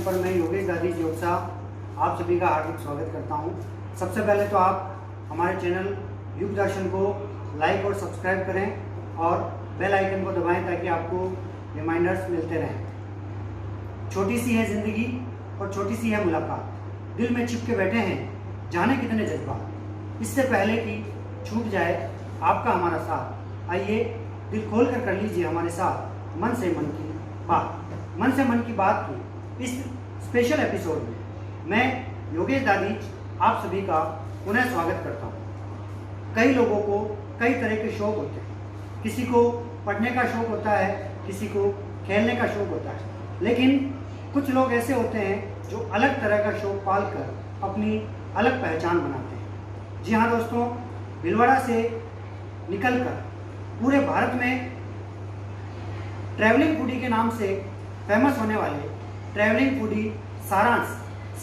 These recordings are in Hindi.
पर मैं योगेश दादीज योगसा आप सभी का हार्दिक स्वागत करता हूं। सबसे पहले तो आप हमारे चैनल युग दर्शन को लाइक और सब्सक्राइब करें और बेल आइकन को दबाएं ताकि आपको रिमाइंडर्स मिलते रहें। छोटी सी है ज़िंदगी और छोटी सी है मुलाकात, दिल में छिप के बैठे हैं जाने कितने जज्बात। इससे पहले कि छूट जाए आपका हमारा साथ, आइए दिल खोल कर लीजिए हमारे साथ मन से मन की बात। मन से मन की बात की इस स्पेशल एपिसोड में मैं योगेश दादीज आप सभी का पुनः स्वागत करता हूँ। कई लोगों को कई तरह के शौक होते हैं, किसी को पढ़ने का शौक होता है, किसी को खेलने का शौक होता है, लेकिन कुछ लोग ऐसे होते हैं जो अलग तरह का शौक पालकर अपनी अलग पहचान बनाते हैं। जी हाँ दोस्तों, भीलवाड़ा से निकलकर पूरे भारत में ट्रैवलिंग फूडी के नाम से फेमस होने वाले ट्रैवलिंग फूडी सारांश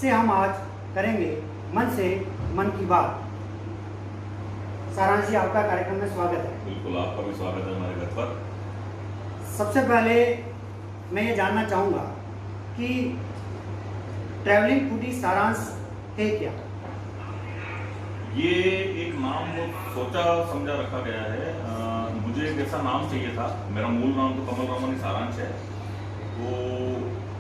से हम आज करेंगे मन से मन की बात। सारांश जी, आपका कार्यक्रम में स्वागत है। बिल्कुल, आपका भी स्वागत है हमारे घर पर। सबसे पहले मैं ये जानना चाहूँगा कि ट्रैवलिंग फूडी सारांश है क्या? ये एक नाम सोचा समझा रखा गया है। मुझे एक ऐसा नाम चाहिए था। मेरा मूल नाम तो कमल रामानी सारांश है। तो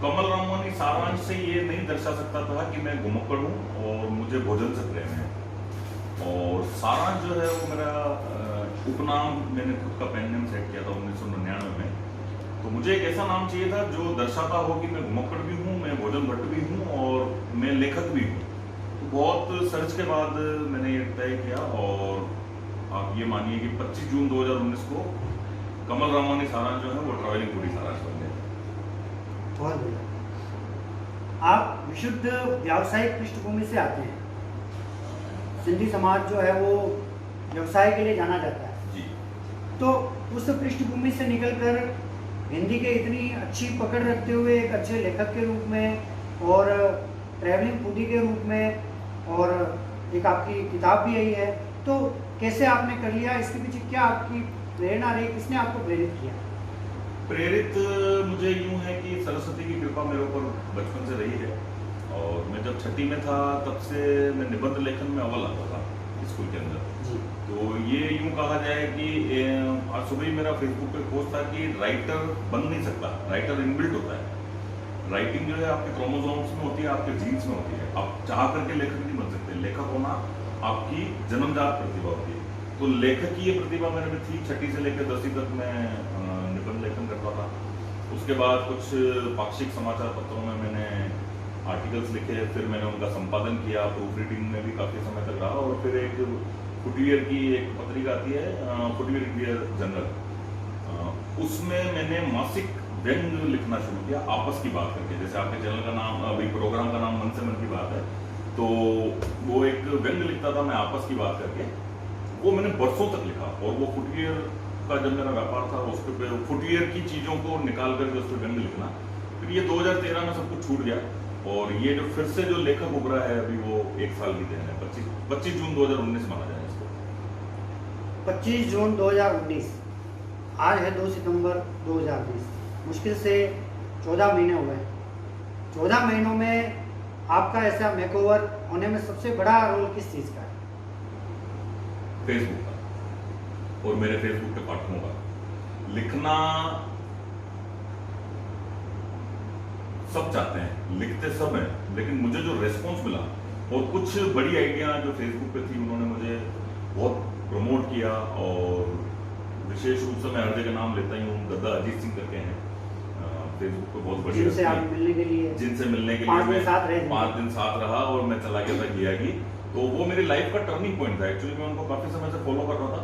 कमल रामानी सारांश से ये नहीं दर्शा सकता था कि मैं घुमक्कड़ हूँ और मुझे भोजन से प्रेम है। और सारांश जो है वो मेरा उपनाम मैंने खुद का पेन नेम सेट किया था 1999 में। तो मुझे एक ऐसा नाम चाहिए था जो दर्शाता हो कि मैं घुमक्कड़ भी हूँ, मैं भोजन भट्ट भी हूँ और मैं लेखक भी हूँ। तो बहुत सर्च के बाद मैंने ये तय किया और आप ये मानिए कि 25 जून 2019 को कमल रामानी सारांश जो है वो ट्रैवलिंग फूडी सारांश बन गया। बहुत बढ़िया। आप विशुद्ध व्यावसायिक पृष्ठभूमि से आते हैं। सिंधी समाज जो है वो व्यवसाय के लिए जाना जाता है जी। तो उस पृष्ठभूमि से निकलकर हिंदी के इतनी अच्छी पकड़ रखते हुए एक अच्छे लेखक के रूप में और ट्रैवलिंग फूडी के रूप में, और एक आपकी किताब भी आई है, तो कैसे आपने कर लिया? इसके पीछे क्या आपकी प्रेरणा रही? किसने आपको प्रेरित किया? प्रेरित मुझे यूं है कि सरस्वती की कृपा मेरे ऊपर बचपन से रही है। और मैं जब छठी में था तब से मैं निबंध लेखन में अव्वल आता था स्कूल के अंदर। तो ये यूं कहा जाए कि आज सुबह ही मेरा फेसबुक पे पोस्ट था कि राइटर बन नहीं सकता, राइटर इनबिल्ट होता है। राइटिंग जो है आपके क्रोमोसोम्स में होती है, आपके जीन्स में होती है। आप चाह करके लेखक नहीं बन सकते। लेखक होना आपकी जन्मजात प्रतिभा होती है। तो लेखक की ये प्रतिभा मेरे में थी। छठी से लेकर 10वीं तक मैं निबंध लेखन करता था। उसके बाद कुछ पाक्षिक समाचार पत्रों में मैंने आर्टिकल्स लिखे, फिर मैंने उनका संपादन किया, प्रूफ रीडिंग में भी काफ़ी समय तक रहा। और फिर एक फुटवियर की एक पत्रिका आती है, फुटवियर इंडिया जनरल, उसमें मैंने मासिक व्यंग लिखना शुरू किया, आपस की बात करके। जैसे आपके चैनल का नाम, अभी प्रोग्राम का नाम मन से मन की बात है, तो वो एक व्यंग लिखता था मैं आपस की बात करके। वो मैंने बरसों तक लिखा। और वो फुटवियर का जब मेरा व्यापार था उस पर फुटवियर की चीज़ों को निकाल करके उस पर व्यंग लिखना। फिर ये 2013 में सब कुछ छूट गया। और ये जो फिर से जो लेखक उभरा है अभी वो 1 साल की देन है। 25 जून 2019 माना जाए इसको। 25 जून 2019, आज है 2 सितंबर 2020। मुश्किल से 14 महीने हुए। 14 महीनों में आपका ऐसा मेकओवर होने में सबसे बड़ा रोल किस चीज़ का है? फेसबुक का और मेरे फेसबुक के पाठकों का। लिखना सब चाहते हैं, लिखते सब हैं, लेकिन मुझे जो रेस्पॉन्स मिला और कुछ बड़ी आइडिया जो फेसबुक पे थी उन्होंने मुझे बहुत प्रमोट किया। और विशेष रूप से मैं हर जगह नाम लेता ही हूँ, गद्दा अजीत सिंह करके हैं फेसबुक पे, बहुत बढ़िया, जिनसे आप मिलने के लिए 5 दिन साथ रहा और मैं चला गया था गियागी। तो वो मेरी लाइफ का टर्निंग पॉइंट था। एक्चुअली मैं उनको काफी समय से फॉलो कर रहा था।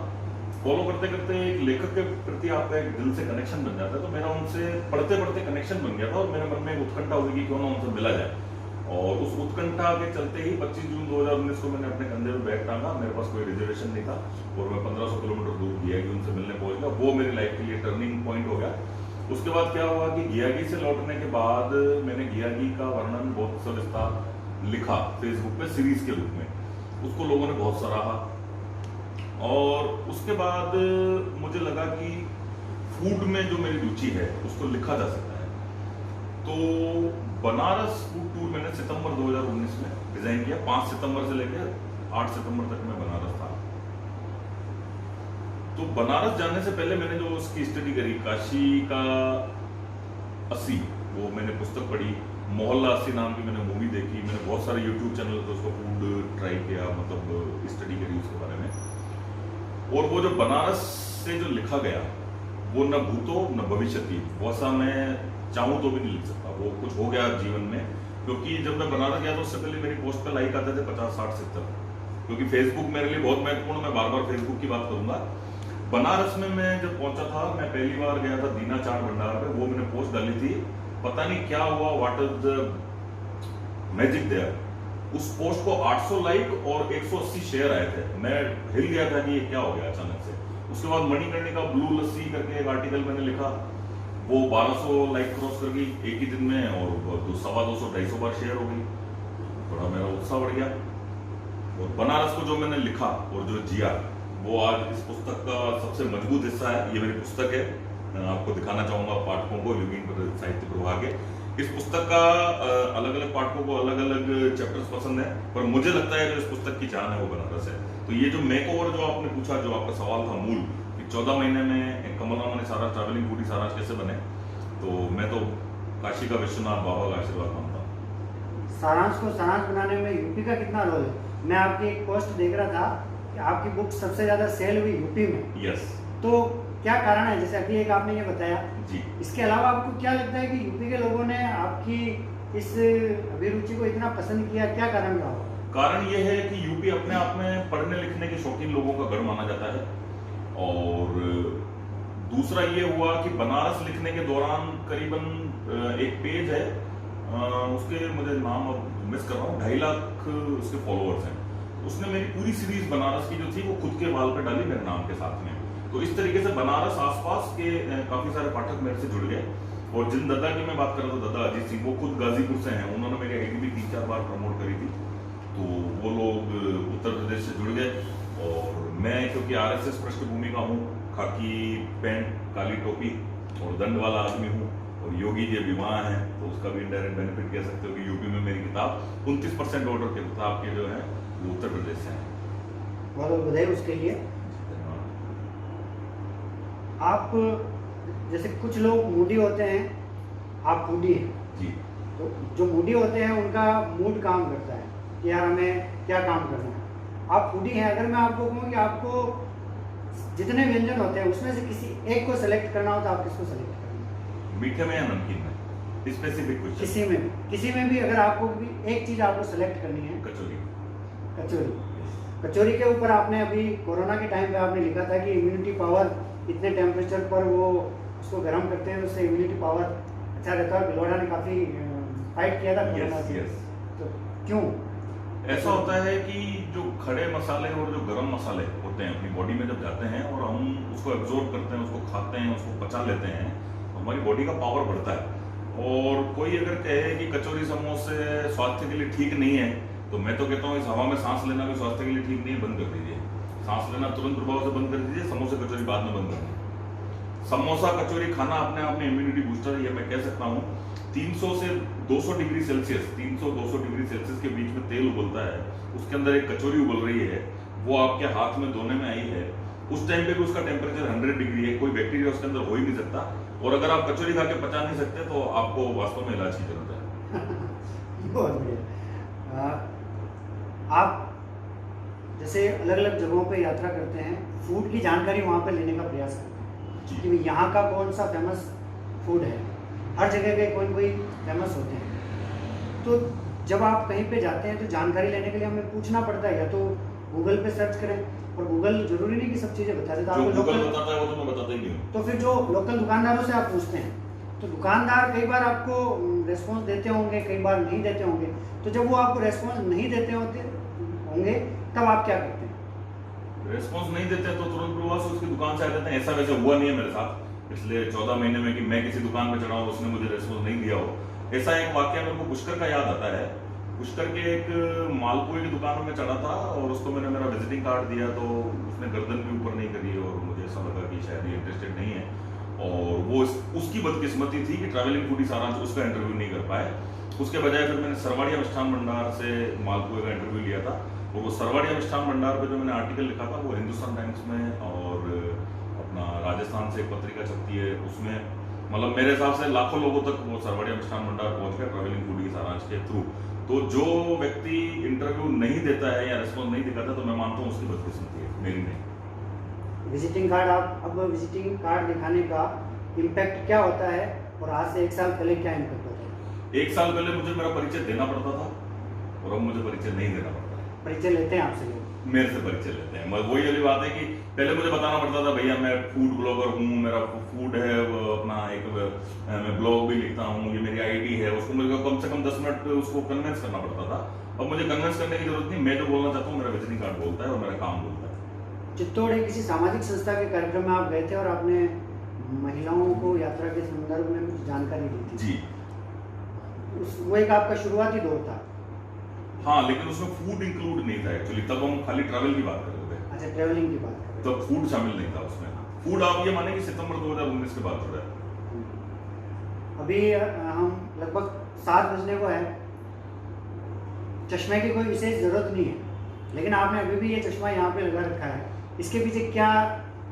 फॉलो करते करते एक लेखक के प्रति आपका एक दिल से कनेक्शन बन जाता है। तो मेरा उनसे पढ़ते पढ़ते कनेक्शन बन गया था और मेरे मन में एक उत्कंठा हुई कि क्यों ना उनसे मिला जाए। और उस उत्कंठा के चलते ही 25 जून 2019 को मैंने अपने कंधे पे बैग टांगा। मेरे पास कोई रिजर्वेशन नहीं था और मैं 1500 किलोमीटर दूर गियागी उनसे मिलने पहुंच गया। वो मेरी लाइफ के लिए टर्निंग पॉइंट हो गया। उसके बाद क्या हुआ कि गियागी से लौटने के बाद मैंने गियागी का वर्णन बहुत सविस्तार लिखा फेसबुक पे सीरीज के रूप में। उसको लोगों ने बहुत सराहा। और उसके बाद मुझे लगा कि फूड में जो मेरी रुचि है उसको लिखा जा सकता है। तो बनारस फूड टूर मैंने सितंबर 2019 में डिजाइन किया। 5 सितंबर से लेकर 8 सितंबर तक मैं बनारस था। तो बनारस जाने से पहले मैंने जो उसकी स्टडी करी, काशी का 80, वो मैंने पुस्तक पढ़ी। मोहल्ला 80 नाम की मैंने मूवी देखी। मैंने बहुत सारे यूट्यूब चैनल पे उसका फूड ट्राई किया, मतलब स्टडी करी उसके बारे में। और वो जो बनारस से जो लिखा गया, वो न भूतो न भविष्यति, वैसा मैं चाहूँ तो भी नहीं लिख सकता। वो कुछ हो गया जीवन में, क्योंकि जब मैं बनारस गया तो उससे पहले मेरी पोस्ट पे लाइक आते थे 50, 60, 70, क्योंकि फेसबुक मेरे लिए बहुत महत्वपूर्ण। मैं बार बार फेसबुक की बात करूंगा। बनारस में मैं जब पहुंचा था, मैं पहली बार गया था दीना चाट भंडार पे। वो मैंने पोस्ट डाली थी, पता नहीं क्या हुआ, what is the magic there. उस पोस्ट को 800 लाइक और 180 शेयर आए थे। मैं हिल गया था कि ये क्या हो गया अचानक से। उसके बाद मणिकर्णिका ब्लू लस्सी करके एक आर्टिकल मैंने लिखा, वो 1200 लाइक क्रॉस कर गई एक ही दिन में, और 200-250 बार शेयर हो गई। थोड़ा मेरा उत्साह बढ़ गया। और बनारस को जो मैंने लिखा और जो जिया, वो आज इस पुस्तक का सबसे मजबूत हिस्सा है। ये मेरी पुस्तक है, मैं आपको दिखाना चाहूंगा पाठकों को, युगीन साहित्य प्रवाह के। इस पुस्तक का अलग अलग पाठकों को अलग अलग चैप्टर्स पसंद है, पर मुझे लगता है जो इस पुस्तक की जान है वो बनारस है। तो ये जो मेकओवर जो आपने पूछा, जो आपका सवाल था मूल, कि 14 महीने में कमल रामन सारा ट्रैवलिंग पूरी सारांश कैसे बने, तो मैं तो काशी का विश्वनाथ बाबा का आशीर्वाद मानता हूँ। सारांश को सारांश बनाने में यूपी का कितना रोल है? मैं आपकी एक पोस्ट देख रहा था कि आपकी बुक सबसे ज्यादा सेल हुई यूपी में। यस। तो क्या कारण है? जैसे अभी एक आपने ये बताया जी। इसके अलावा आपको क्या लगता है कि यूपी के लोगों ने आपकी इस अभिरुचि को इतना पसंद किया? क्या कारण रहा? कारण ये है कि यूपी अपने आप में पढ़ने लिखने के शौकीन लोगों का घर माना जाता है। और दूसरा ये हुआ कि बनारस लिखने के दौरान करीबन एक पेज है, उसके मुझे नाम अब मिस कर रहा हूँ, 2.5 लाख उसके फॉलोअर्स हैं। उसने मेरी पूरी सीरीज बनारस की जो थी वो खुद के वाल पे डाली मेरे नाम के साथ में। तो इस तरीके से बनारस आसपास के काफी सारे पाठक मेरे से जुड़ गए। और जिन दादा की मैं बात कर रहा था, दादा अजीत सिंह, वो खुद गाजीपुर से हैं। उन्होंने मेरी आईडी भी 3-4 बार प्रमोट करी थी। तो वो लोग उत्तर प्रदेश से जुड़ गए। और मैं क्योंकि आरएसएस पृष्ठभूमि का हूँ, खाकी पैंट, काली टोपी और दंड वाला आदमी हूँ, और योगी जी अभी वहाँ हैं, तो उसका भी इनडायरेक्ट बेनिफिट कह सकते हो कि यूपी में मेरी किताब 29% ऑर्डर के किताब के जो है वो उत्तर प्रदेश से हैं। बहुत बधाई उसके लिए। आप जैसे कुछ लोग मूडी होते हैं, आप मूडी हैं जी। तो जो मूडी होते हैं उनका मूड काम करता है कि यार हमें क्या काम करना है। आप फूडी हैं, अगर मैं आपको कहूँ कि आपको जितने व्यंजन होते हैं उसमें से किसी एक को सेलेक्ट करना हो तो आप किसको सेलेक्ट करेंगे? मीठे में या नमकीन में? स्पेसिफिक कुछ? किसी में भी अगर आपको भी एक चीज आपको सेलेक्ट करनी है। कचौरी। कचौरी के ऊपर आपने अभी कोरोना के टाइम पे आपने लिखा था कि इम्यूनिटी पावर, इतने टेम्परेचर पर वो उसको गर्म करते हैं तो उससे इम्यूनिटी पावर अच्छा रहता है। भिलवाड़ा ने काफी फाइट किया था कोरोना से। तो क्यों ऐसा होता है कि जो खड़े मसाले और जो गरम मसाले होते हैं अपनी बॉडी में जब जाते हैं और हम उसको एब्जॉर्ब करते हैं, उसको खाते हैं, उसको पचा लेते हैं, तो हमारी बॉडी का पावर बढ़ता है। और कोई अगर कहे कि कचौरी समोसे स्वास्थ्य के लिए ठीक नहीं है, तो मैं तो कहता हूँ इस हवा में सांस लेना भी स्वास्थ्य के लिए ठीक नहीं है, बंद कर दीजिए। सांस लेना तुरंत प्रभाव से बंद कर दीजिए, समोसे कचौरी बाद में बंद कर दीजिए। समोसा कचौरी खाना अपने आप में इम्यूनिटी बूस्टर है, ये मैं कह सकता हूँ। 300 से 200 डिग्री सेल्सियस, 300-200 डिग्री सेल्सियस के बीच में तेल उबलता है, उसके अंदर एक कचौरी उबल रही है, वो आपके हाथ में धोने में आई है, उस टाइम पे भी उसका टेम्परेचर 100 डिग्री है, कोई बैक्टीरिया उसके अंदर हो ही नहीं सकता। और अगर आप कचौरी खा के पचा नहीं सकते तो आपको वास्तव में इलाज की जरूरत है। बहुत बढ़िया। आप जैसे अलग अलग जगहों पे यात्रा करते हैं, फूड की जानकारी वहाँ पे लेने का प्रयास करते हैं कि यहाँ का कौन सा फेमस फूड है। हर जगह के कोई कोई फेमस होते हैं, तो जब आप कहीं पे जाते हैं तो जानकारी लेने के लिए हमें पूछना पड़ता है, या तो गूगल पे सर्च करें, और गूगल जरूरी नहीं कि सब चीज़ें बता देता है, गूगल बताता है वो तो मैं बताता ही नहीं हूँ। तो फिर जो लोकल दुकानदारों से आप पूछते हैं, तो दुकानदार कई बार आपको रेस्पॉन्स देते होंगे, कई बार नहीं देते होंगे। तो जब वो आपको रेस्पॉन्स नहीं देते होंगे तब आप क्या करते हैं? रेस्पॉन्स नहीं देते तो तुरंत प्रवास उसकी दुकान से आ जाते हैं। ऐसा वैसे हुआ नहीं है मेरे साथ पिछले 14 महीने में कि मैं किसी दुकान पे चढ़ा हूँ उसने मुझे रेस्पॉन्स नहीं दिया हो। ऐसा एक वाक्य मेरे को पुष्कर का याद आता है। पुष्कर के एक मालपुए की दुकान में चढ़ा था और उसको मैंने मेरा विजिटिंग कार्ड दिया, तो उसने गर्दन भी ऊपर नहीं करी और मुझे ऐसा लगा कि शायद ये इंटरेस्टेड नहीं है। और वो उसकी बदकिस्मती थी कि ट्रैवलिंग फूडी सारांश उसका इंटरव्यू नहीं कर पाए। उसके बजाय फिर मैंने सरवाड़िया मिष्ठान भंडार से मालपुए का इंटरव्यू लिया था, और वो सरवाड़िया मिष्ठान भंडार पे जो मैंने आर्टिकल लिखा था वो हिंदुस्तान टाइम्स में और अपना राजस्थान से एक पत्रिका छपती है उसमें, मतलब मेरे हिसाब से लाखों लोगों तक वो सरवाड़िया मिष्ठान भंडार पहुंच गया ट्रैवलिंग फूडी सारांश के थ्रू। तो जो व्यक्ति इंटरव्यू नहीं देता है या रिस्पॉन्स नहीं दिखाता तो मैं मानता हूँ उसकी बदकिस्मती है, मेरी नहीं। विजिटिंग कार्ड, आप अब विजिटिंग कार्ड दिखाने का इम्पैक्ट क्या होता है और आज से 1 साल पहले क्या इम्पैक्ट होता है? 1 साल पहले मुझे मेरा परिचय देना पड़ता था और अब मुझे परिचय नहीं देना पड़ता है। परिचय लेते हैं आपसे लोग? मेरे से परिचय लेते हैं। वही वाली बात है कि पहले मुझे बताना पड़ता था भैया मैं फूड ब्लॉगर हूँ, मेरा फूड है, वो अपना एक मैं ब्लॉग भी लिखता हूँ, ये मेरी आईडी है, उसको मुझे कम से कम 10 मिनट उसको कन्विंस करना पड़ता था। अब मुझे कन्विंस करने की जरूरत नहीं, मैं जो बोलना चाहता हूँ मेरा विजिटिंग कार्ड बोलता है और मेरा काम बोलता है। चित्तौड़ एक किसी सामाजिक संस्था के कार्यक्रम में आप गए थे और आपने महिलाओं को यात्रा के संदर्भ में कुछ जानकारी दी थी जी। वो एक आपका शुरुआती दौर था? हाँ, लेकिन उसमें फूड इंक्लूड नहीं था एक्चुअली, तब हम खाली ट्रैवल की बात कर रहे थे। अच्छा, ट्रैवलिंग की बात करें तब फूड शामिल नहीं था उसमें। फूड आप ये माने कि सितंबर 2019 के बाद जुड़ा है। अभी हम लगभग 7 बजने को है, चश्मे की कोई विशेष जरूरत नहीं है, लेकिन आपने अभी भी ये चश्मा यहाँ पे लगा रखा है, इसके पीछे क्या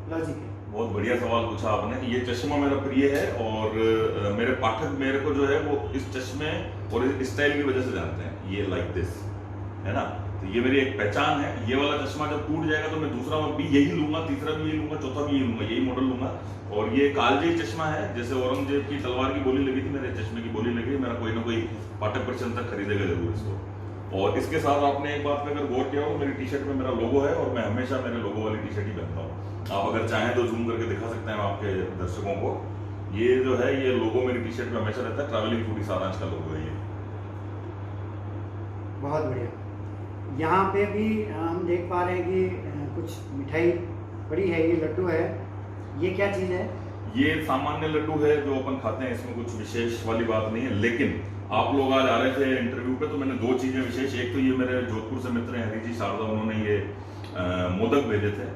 लॉजिक है? बहुत बढ़िया सवाल पूछा आपने। ये चश्मा मेरा प्रिय है और मेरे पाठक मेरे को जो है वो इस चश्मे और इस स्टाइल की वजह से जानते हैं, ये लाइक दिस है ना, तो ये मेरी एक पहचान है। ये वाला चश्मा जब टूट जाएगा तो मैं दूसरा भी यही लूंगा, तीसरा भी यही लूंगा, चौथा भी यही लूंगा, यही मॉडल लूंगा। और ये कालजयी चश्मा है, जैसे औरंगजेब की तलवार की बोली लगी थी, मेरे चश्मे की बोली लगी, मेरा कोई ना कोई पाठक प्रशंसक खरीदेगा जरूर इसको। और इसके साथ आपने एक बात पे अगर गौर किया हो, मेरी टी शर्ट में मेरा लोगो है और मैं हमेशा मेरे लोगो वाली टी शर्ट ही पहनता हूँ। आप अगर चाहें तो जूम करके दिखा सकते हैं आपके दर्शकों को, ये जो है ये लोगो मेरी टी शर्ट में हमेशा रहता है, ट्रैवलिंग फूडी सारांश का लोगो है ये। बहुत बढ़िया। यहाँ पे भी हम देख पा रहे हैं कि कुछ मिठाई पड़ी है, ये लड्डू है, ये क्या चीज़ है? ये सामान्य लड्डू है जो अपन खाते हैं, इसमें कुछ विशेष वाली बात नहीं है। लेकिन आप लोग आज आ रहे थे इंटरव्यू पे तो मैंने 2 चीजें विशेष, एक तो ये मेरे जोधपुर से मित्र हैं हरी जी शारदा, उन्होंने ये मोदक भेजे थे,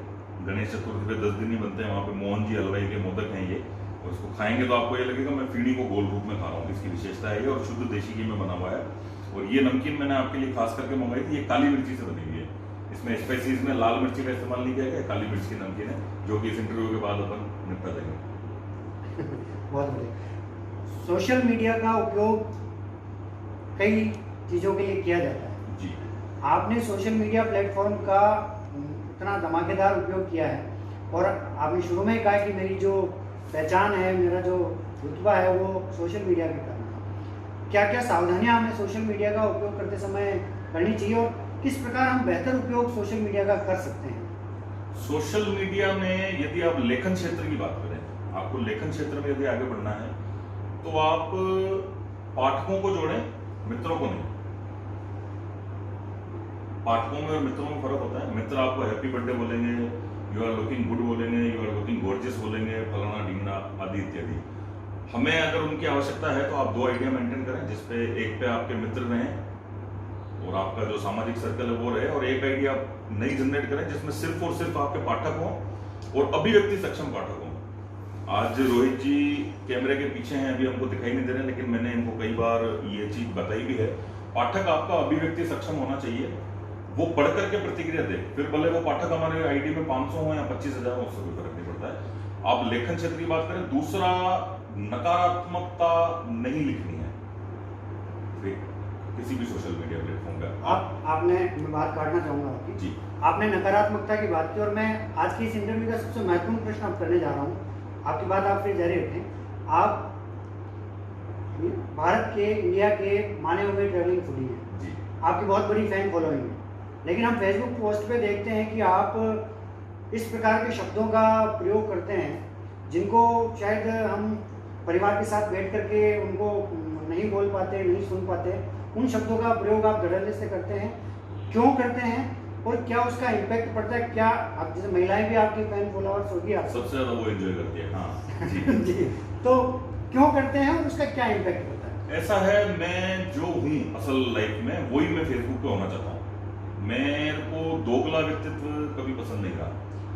गणेश चतुर्थी पे 10 दिन ही बनते हैं वहाँ पे, मोहन जी हलवाई के मोदक हैं ये, और इसको खाएंगे तो आपको ये लगेगा मैं फीणी को गोल रूप में खा रहा हूँ। इसकी विशेषता है ये, और शुद्ध देशी घी में बना हुआ है। और ये नमकीन मैंने आपके लिए खास करके मंगाई थी, ये काली मिर्ची से बनी हुई है, इसमें स्पाइसीज में लाल मिर्ची का इस्तेमाल नहीं किया गया, काली मिर्च की नमकीन है, जो कि इस इंटरव्यू के बाद अपन निपटा देंगे। बहुत बढ़िया। सोशल मीडिया का उपयोग कई चीज़ों के लिए किया जाता है जी। आपने सोशल मीडिया प्लेटफॉर्म का इतना धमाकेदार उपयोग किया है, और आपने शुरू में ही कहा कि मेरी जो पहचान है, मेरा जो रुतबा है वो सोशल मीडिया के कारण। क्या क्या सावधानियां हमें सोशल मीडिया का उपयोग करते समय करनी चाहिए और किस प्रकार हम बेहतर उपयोग सोशल मीडिया का कर सकते हैं? सोशल मीडिया में यदि आप लेखन क्षेत्र की बात करें, आपको लेखन क्षेत्र में यदि आगे बढ़ना है तो आप पाठकों को जोड़ें, मित्रों को नहीं। पाठकों में और मित्रों में फर्क होता है। मित्र आपको हैप्पी बर्थडे बोलेंगे, यू आर लुकिंग गुड बोलेंगे, यू आर लुकिंग गॉर्जियस बोलेंगे, फलाना ढींगना आदि इत्यादि। हमें अगर उनकी आवश्यकता है तो आप 2 आइडिया मेंटेन करें, जिसपे एक पे आपके मित्र रहें और आपका जो सामाजिक सर्कल है वो रहे, और एक आइडिया आप नई जनरेट करें जिसमें सिर्फ और सिर्फ आपके पाठक हों और अभिव्यक्ति सक्षम पाठक हों। आज रोहित जी कैमरे के पीछे हैं, अभी हमको दिखाई नहीं दे रहे, लेकिन मैंने इनको कई बार ये चीज बताई भी है। पाठक आपका अभिव्यक्ति सक्षम होना चाहिए, वो पढ़ करके प्रतिक्रिया दे, फिर भले वो पाठक हमारे आईडी में 500 हो या 25,000 हो, उससे कोई फर्क नहीं पड़ता है। आप लेखन क्षेत्र की बात करें, दूसरा नकारात्मकता नहीं लिखनी है किसी भी सोशल मीडिया प्लेटफॉर्म पे। आपने, मैं बात काटना चाहूंगा आपकी जी, आपने नकारात्मकता की बात की, और मैं आज की इस इंटरव्यू का सबसे महत्वपूर्ण प्रश्न आप करने जा रहा हूँ, आपकी बात आप फिर जारी रखें। आप भारत के, इंडिया के माने हुए ट्रैवलिंग फूडी हैं जी, आपकी बहुत बड़ी फैन फॉलोइंग है, लेकिन हम फेसबुक पोस्ट पे देखते हैं कि आप इस प्रकार के शब्दों का प्रयोग करते हैं जिनको शायद हम परिवार के साथ बैठ करके उनको नहीं बोल पाते, नहीं सुन पाते। उन शब्दों का प्रयोग आप धड़ल्ले से करते हैं, क्यों करते हैं और क्या उसका इम्पैक्ट पड़ता है? क्या आप जैसे महिलाएं भी आपकी फैन फॉलोअर्स होगी, आप सबसे ज्यादा वो एंजॉय करती है। हाँ जी। जी, तो क्यों करते हैं और उसका क्या इम्पैक्ट होता है? ऐसा है, मैं जो हूँ असल लाइफ में वही मैं फेसबुक पे होना चाहता हूँ। मेरे को दोगला व्यक्तित्व कभी पसंद नहीं रहा।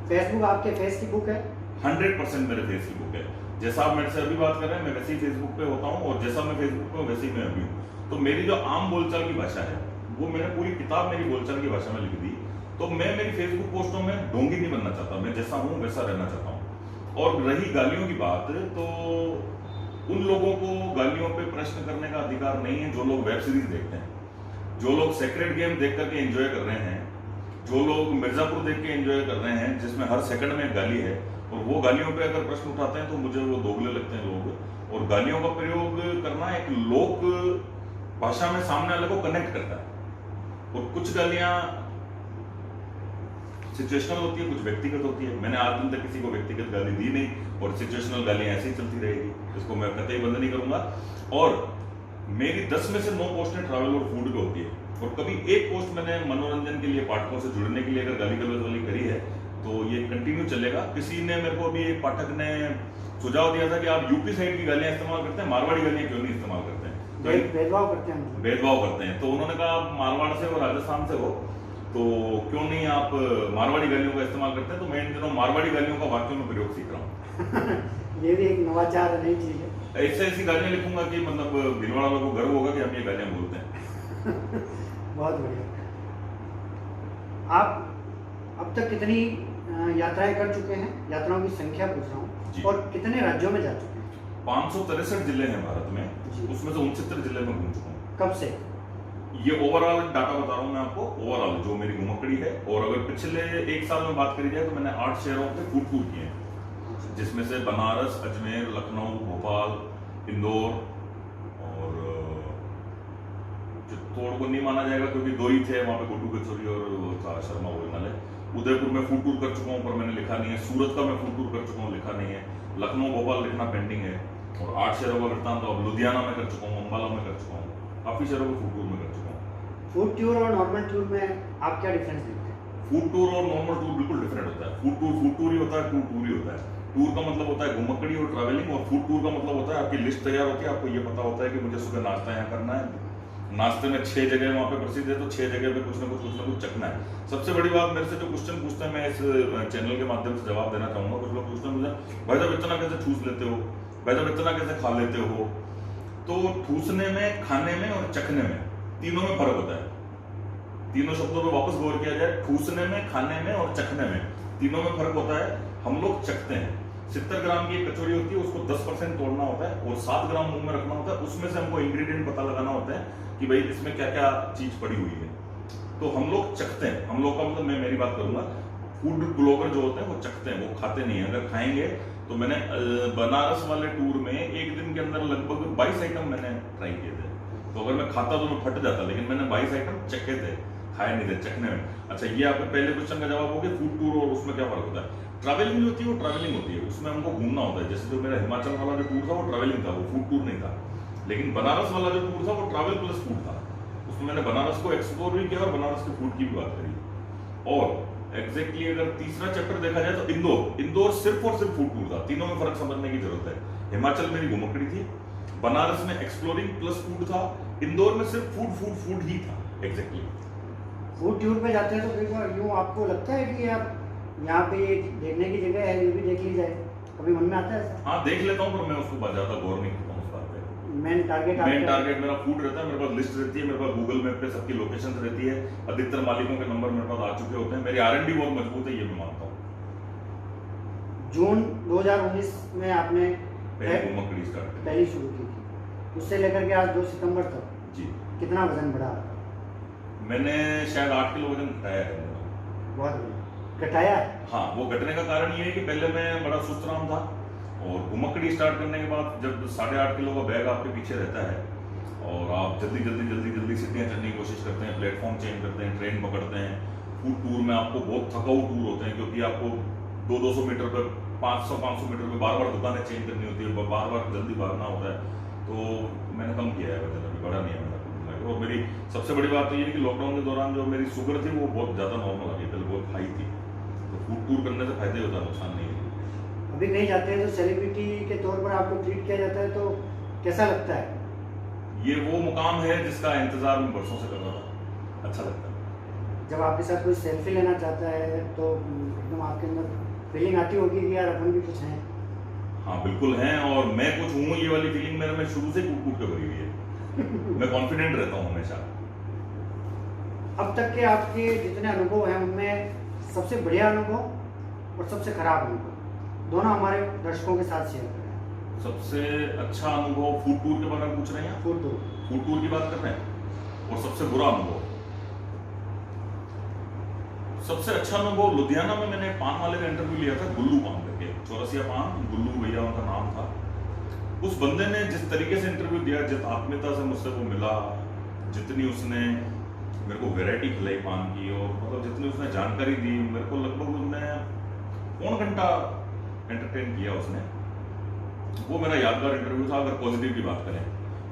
फेसबुक आपके फेस की बुक है? 100% मेरे फेस की बुक है। जैसा आप मेरे से अभी बात कर रहे हैं मैं वैसे ही फेसबुक पे होता हूँ, और जैसा मैं फेसबुक पे हूँ वैसे ही मैं अभी हूँ। तो मेरी जो आम बोलचाल की भाषा है वो मैंने पूरी किताब मेरी बोलचाल की भाषा में लिख दी। तो मैं मेरी फेसबुक पोस्टों में ढोंगी नहीं बनना चाहता, मैं जैसा हूँ वैसा रहना चाहता हूँ। और रही गालियों की बात, तो उन लोगों को गालियों पे प्रश्न करने का अधिकार नहीं है जो लोग वेब सीरीज देखते हैं, जो लोग सेक्रेड गेम देख करके एंजॉय कर रहे हैं, जो लोग मिर्जापुर देख के एंजॉय कर रहे हैं जिसमें हर सेकंड में एक गाली है, और वो गालियों पे अगर प्रश्न उठाते हैं तो मुझे वो दोगले लगते हैं लोग। और गालियों का प्रयोग करना एक लोक भाषा में सामने वाले को कनेक्ट करता है। और कुछ गालियां सिचुएशनल होती है, कुछ व्यक्तिगत होती है। मैंने आज दिन तक किसी को व्यक्तिगत गाली दी नहीं, और सिचुएशनल गालियां ऐसे ही चलती रहेगी, इसको मैं कतई बंद नहीं करूंगा। और मेरी 10 में से 9 पोस्टें ट्रैवल और फूड पे होती है, और कभी एक पोस्ट मैंने मनोरंजन के लिए पाठकों से जुड़ने के लिए अगर गाली गलौज वाली करी है तो ये कंटिन्यू चलेगा। किसी ने मेरे को अभी एक पाठक ने सुझाव दिया था कि आप यूपी साइड की गालियां इस्तेमाल करते हैं, मारवाड़ी गालियां क्यों नहीं इस्तेमाल करते हैं? तो भेदभाव करते हैं, भेदभाव करते हैं। तो उन्होंने कहा आप मारवाड़ से और राजस्थान से हो तो क्यों नहीं आप मारवाड़ी गालियों का इस्तेमाल करते हैं? तो मैं इन दिनों मारवाड़ी गालियों का वाक्यों में प्रयोग सीख रहा हूँ। ये भी एक नवाचार नई चीज है। ऐसे ऐसी गालियां लिखूंगा कि मतलब भीलवाड़ा वालों को गर्व होगा कि हम ये गालियां बोलते हैं। बहुत बढ़िया। आप अब तक कितनी यात्राएं कर चुके हैं? यात्राओं की संख्या पूछ रहा हूँ, और कितने राज्यों में जा चुके हैं? 563 जिले हैं भारत में, उसमें से 69 जिले में घूम चुका हूँ। कब से? ये ओवरऑल डाटा बता रहा हूँ मैं आपको, ओवरऑल जो मेरी घुमक्कड़ी है। और अगर पिछले 1 साल में बात करी जाए तो मैंने 8 शहरों पे फूड टूर किए हैं, जिसमें से बनारस, अजमेर, लखनऊ, भोपाल, इंदौर, और चित्तौड़ को नहीं माना जाएगा क्योंकि 2 ही थे वहाँ पे, गुड्डू कचौरी और वो था शर्मा ओरिजिनल है। उदयपुर में फूड टूर कर चुका हूँ पर मैंने लिखा नहीं है। सूरत का मैं फूड टूर कर चुका हूँ, लिखा नहीं है। लखनऊ, भोपाल लिखना पेंडिंग है। और 8 शहरों का वृत्तांत तो अब लुधियाना में कर चुका हूँ, अम्बाला में कर चुका हूँ, काफी शहरों को फूड टूर में कर चुका हूँ। फूड टूर और नॉर्मल टूर में आप क्या डिफरेंस देखते हैं? फूड टूर और नॉर्मल टूर बिल्कुल डिफरेंट होता है। फूड टूर ही होता है, टूर ही होता है। टूर का मतलब होता है घुमक्कड़ी और ट्रैवलिंग, और फूड टूर का मतलब होता है आपकी लिस्ट तैयार होती है, आपको ये पता होता है कि मुझे सुबह नाश्ता यहाँ करना है, नाश्ते में 6 जगह वहाँ पे प्रसिद्ध है तो 6 जगह पे कुछ ना कुछ चखना है। सबसे बड़ी बात, मेरे से जो क्वेश्चन पूछते हैं मैं इस चैनल के माध्यम से जवाब देना चाहूंगा। कुछ लोग पूछते हैं मुझे, भाई साहब इतना कैसे ठूस लेते हो, भाई साहब इतना कैसे खा लेते हो? तो ठूसने में, खाने में और चखने में, तीनों में फर्क होता है। तीनों शब्दों पर वापस गौर किया जाए, ठूसने में, खाने में और चखने में, तीनों में फर्क होता है। हम लोग चखते हैं, 70 ग्राम की एक कचौरी होती है, उसको 10% तोड़ना होता है और 7 ग्राम मुंह में रखना होता है। उसमें से हमको इंग्रेडिएंट पता लगाना होता है कि भाई इसमें क्या क्या चीज पड़ी हुई है। तो हम लोग चखते हैं। हम लोग का मतलब, मैं मेरी बात करूंगा, फूड ब्लॉगर जो होते हैं वो चखते हैं, वो खाते नहीं है। अगर खाएंगे तो मैंने बनारस वाले टूर में एक दिन के अंदर लगभग 22 आइटम मैंने ट्राई किए थे। तो अगर मैं खाता तो मैं फट जाता, लेकिन मैंने 22 आइटम चखे थे, खाए नहीं थे, चखने में। अच्छा, ये आपके पहले क्वेश्चन का जवाब हो गया फूड टूर और उसमें क्या फर्क होता है। ट्रैवलिंग जो होती है वो ट्रैवलिंग होती है, उसमें हमको घूमना होता है। जैसे जो मेरा हिमाचल वाला जो टूर था वो ट्रैवलिंग था, वो फूड टूर नहीं था। लेकिन बनारस वाला जो टूर था वो ट्रैवल प्लस फूड था। उसमें मैंने बनारस को एक्सप्लोर भी किया और बनारस के फूड की भी बात करी। और एग्जैक्टली अगर तीसरा चैप्टर देखा जाए तो इंदौर सिर्फ और सिर्फ फूड टूर था। तीनों में फर्क समझने की जरूरत है। हिमाचल मेरी घुमक्कड़ी थी, बनारस में एक्सप्लोरिंग प्लस फूड था, इंदौर में सिर्फ फूड ही था। एग्जैक्टली फूड टूर पे जाते हैं तो कई बार यूँ आपको लगता है कि आप यहाँ पे देखने की जगह है, ये भी देख ली जाए, कभी मन में आता है ऐसा? हाँ, देख लेता हूँ पर मैं उसको ज्यादा गौर नहीं करता हूँ उस बात पे। मेन टारगेट मेरा फूड रहता है, मेरे पास लिस्ट रहती है, मेरे पास गूगल मैप पे सबकी लोकेशन रहती है, अधिकतर मालिकों के नंबर मेरे पास आ चुके होते हैं। मेरी R&D बहुत मजबूत है, ये मैं मानता हूँ। जून 2019 में आपने घुमक्कड़ी स्टार्ट पहली शुरू की थी, उससे लेकर के आज 2 सितंबर तक जी कितना वजन बढ़ा? मैंने शायद 8 किलो वजन घटाया है। बहुत बढ़िया, घटाया है? हाँ, वो घटने का कारण ये है कि पहले मैं बड़ा सुस्त राम था, और घुमक्कड़ी स्टार्ट करने के बाद जब 8.5 किलो का बैग आपके पीछे रहता है और आप जल्दी सीढ़ियाँ चढ़ने की कोशिश करते हैं, प्लेटफॉर्म चेंज करते हैं, ट्रेन पकड़ते हैं, फूड टूर में आपको बहुत थकाऊ टूर होते हैं क्योंकि आपको 200 मीटर पर 500 मीटर पर बार दुकानें चेंज करनी होती है, बार जल्दी भागना होता है। तो मैंने कम किया है वजन, अभी बढ़ा नहीं है मेरा। और मेरी सबसे बड़ी बात तो ये है कि लॉकडाउन के दौरान जो मेरी शुगर थी वो बहुत ज़्यादा नॉर्मल आ गई, पहले बहुत हाई थी। तो फूड टूर करने से फायदे होता है, नुकसान नहीं है। अभी कहीं जाते हैं तो सेलिब्रिटी के तौर पर आपको ट्रीट किया जाता है तो कैसा लगता है? ये वो मुकाम है जिसका इंतजार मैं बरसों से कर रहा था, अच्छा लगता है। जब आपके साथ कोई सेल्फी लेना चाहता है तो एकदम आपके अंदर फीलिंग आती होगी कि यार अपन भी कुछ हैं। हाँ बिल्कुल हैं, और मैं कुछ हूँ ये वाली फीलिंग मेरे में शुरू से कूट कूट के भरी हुई है। मैं कॉन्फिडेंट रहता हूँ हमेशा। अब तक के आपके जितने अनुभव हैं उनमें सबसे बढ़िया अनुभव और सबसे खराब अनुभव दोनों हमारे दर्शकों के साथ शेयर करें। सबसे अच्छा अनुभव फूड टूर के बारे में पूछ रहे हैं आप? फूड टूर की बात कर रहे हैं। और सबसे बुरा अनुभव, सबसे अच्छा अनुभव लुधियाना में मैंने पान वाले का इंटरव्यू लिया था, गुल्लू पान करके, चौरसिया पान, गुल्लू भैया उनका नाम था। उस बंदे ने जिस तरीके से इंटरव्यू दिया, जिस आत्मीयता से मुझसे वो मिला, जितनी उसने मेरे को वैरायटी खिलाई पान की, और मतलब जितनी उसने जानकारी दी, मेरे को लगभग उसने पौन घंटा एंटरटेन किया उसने। वो मेरा यादगार इंटरव्यू था अगर पॉजिटिव की बात करें।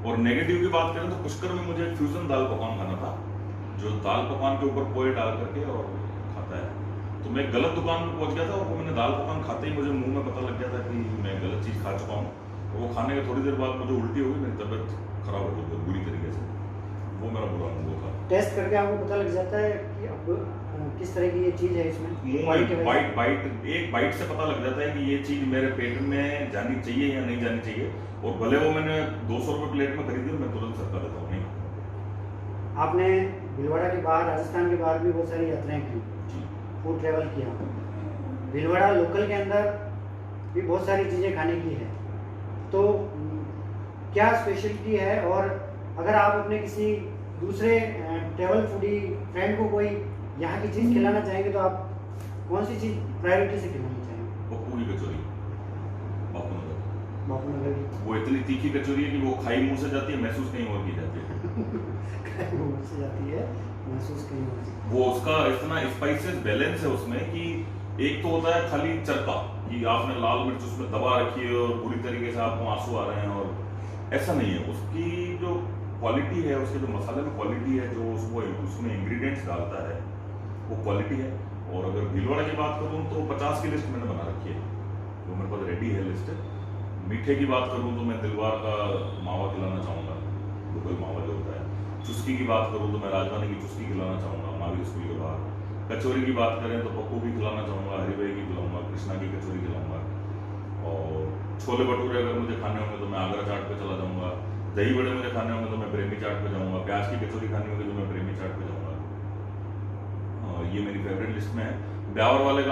और नेगेटिव की बात करें तो पुष्कर में मुझे फ्यूजन दाल पकवान खाना था, जो दाल पकवान के ऊपर पोहे डाल करके और खाता है। तो मैं गलत दुकान में पहुंच गया था, और वो मैंने दाल पकवान खाते ही मुझे मुंह में पता लग गया था कि मैं गलत चीज़ खा चुका हूँ। और वो खाने के थोड़ी देर बाद मुझे उल्टी हो गई, मेरी तबीयत खराब हो गई बुरी तरीके से। वो मेरा बुरा अनुभव था। टेस्ट करके आपको पता लग जाता है कि अब किस तरह की ये चीज़ है इसमें? मुंह में एक बाइट से पता लग जाता है कि ये चीज़ मेरे पेट में जानी चाहिए या नहीं जानी चाहिए। और भले वो मैंने 200 रुपये प्लेट में खरीदी, मैं तुरंत सरका देता हूँ नहीं। आपने भीलवाड़ा के बाहर, राजस्थान के बाहर भी बहुत सारी यात्राएं की, फूड ट्रेवल किया। भीलवाड़ा लोकल के अंदर भी बहुत सारी चीज़ें खाने की है, तो क्या स्पेशलिटी है? और अगर आप अपने किसी दूसरे ट्रेवल फूडी फ्रेंड को कोई यहाँ की चीज़ खिलाना चाहेंगे तो आप कौन सी चीज़ प्रायोरिटी से खिलाना चाहेंगे? पप्पू की कचौरी, बापूनगर। बापूनगर की वो इतनी तीखी कचौरी है कि वो खाई मुंह से जाती है, महसूस कहीं और की जाती है। मुंह से जाती है, महसूस कहीं और की। वो उसका इतना स्पाइसेस बैलेंस है उसमें कि एक तो होता है खाली चरका कि आपने लाल मिर्च उसमें दबा रखी है और पूरी तरीके से आपको आंसू आ रहे हैं, और ऐसा नहीं है। उसकी जो क्वालिटी है, उसके जो मसाले में क्वालिटी है, जो उसमें इंग्रेडिएंट्स डालता है वो क्वालिटी है। और अगर भीलवाड़ा की बात करूँ तो 50 की लिस्ट मैंने बना रखी है, वो मेरे पास रेडी है लिस्ट। मीठे की बात करूँ तो मैं दिलवार का मावा खिलाना चाहूँगा, लोकल मावा जो होता है। चुस्की की बात करूँ तो मैं राजवानी की चुस्की खिलाना चाहूँगा महावीर स्कूल के बाहर। कचौरी की बात करें तो पप्पू की खिलाना चाहूँगा, हरिभाई की खिलाऊंगा, कृष्णा की कचौरी खिलाऊंगा। और छोले भटूरे अगर मुझे खाने होंगे तो मैं आगरा चाट पे चला जाऊँगा। दही बड़े मुझे खाने होंगे तो मैं प्रेमी चाट पे जाऊँगा। प्याज की कचौरी खानी होगी तो मैं प्रेमी चाट पे जाऊँगा। ये मेरी फेवरेट लिस्ट में है। ब्यावर वाले का